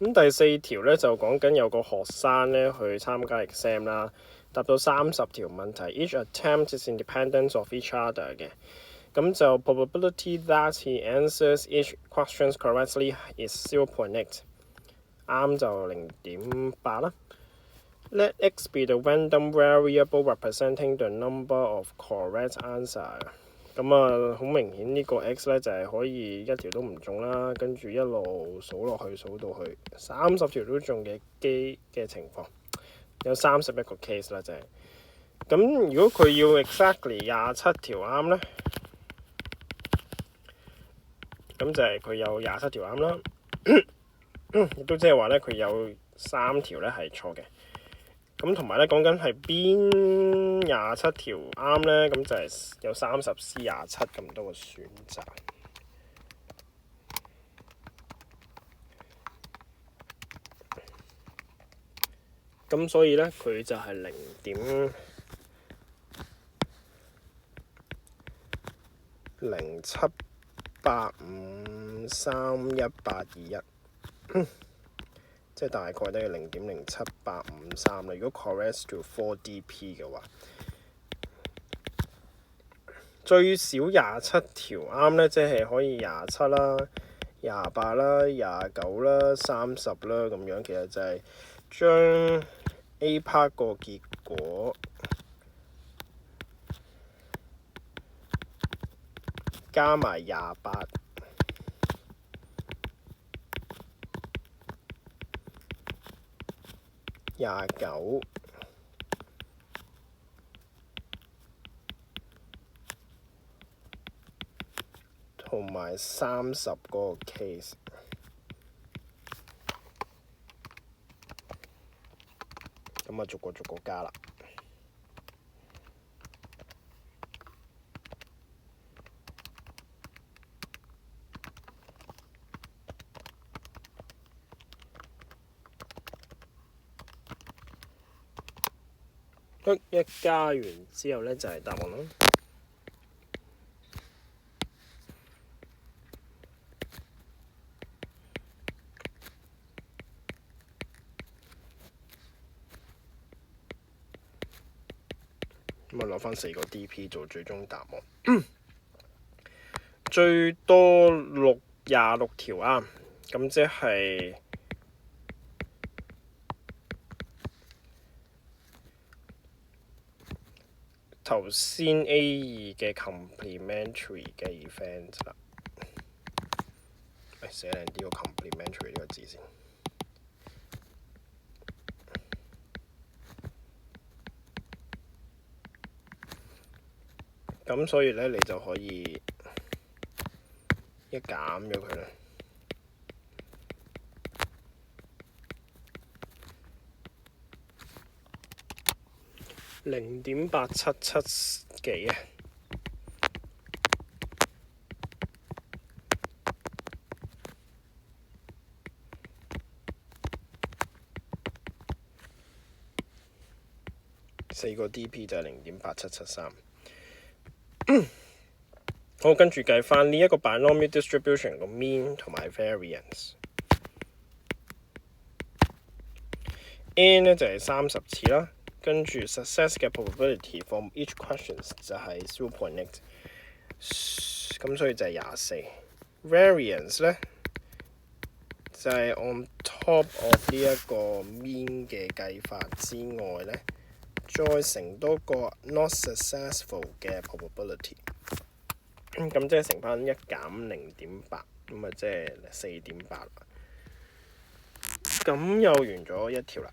咁第4條咧就講緊有個學生咧去參加 exam 啦，答到30條問題 ，each attempt is independent of each other 嘅。咁就 probability that he answers each question correctly is 0.8，啱就0.8啦。Let x be the random variable representing the number of correct answer。咁啊，好明顯呢個 x 咧就係可以一條都唔中啦，跟住一路數落去，數到去30條都中嘅情況，有31個 case 啦，就係。咁如果佢要 exactly 27條啱咧，咁就係佢有27條啱啦。亦都即係話咧，佢有3條咧係錯嘅。咁同埋咧，講緊係邊27條啱咧？咁就係有30、C、27咁多個選擇。咁所以咧，佢就係0.07853181，即係大概都係0.07853啦。如果 correct to 4DP 嘅話，最少27條啱咧，即係可以27啦、28啦、29啦、30啦咁樣。其實就係將 A part 個結果加埋28、29同埋30個 case。咁啊，逐個加啦。一加完之後咧，就係答案啦。咁啊，攞翻4個 DP 做最終答案。最多26條啱，咁即係頭先 A2嘅 complementary 嘅 event 啦。寫靚啲個 complementary 呢個字先。咁所以咧，你就可以一減咗佢啦。0.877幾啊？4個 DP 就係0.8773。好，跟住計翻呢一個 binomial distribution 個 mean 同埋 variance。N 咧就係30次啦，跟住 success 嘅 probability for each questions 就係 0.8，咁所以就係24。variance 咧就係 on top of 呢一個 mean 嘅計法之外咧，再乘多個 not successful 嘅 probability。咁即係乘翻1減0.8，咁啊即係4.8啦。咁又完咗一條啦。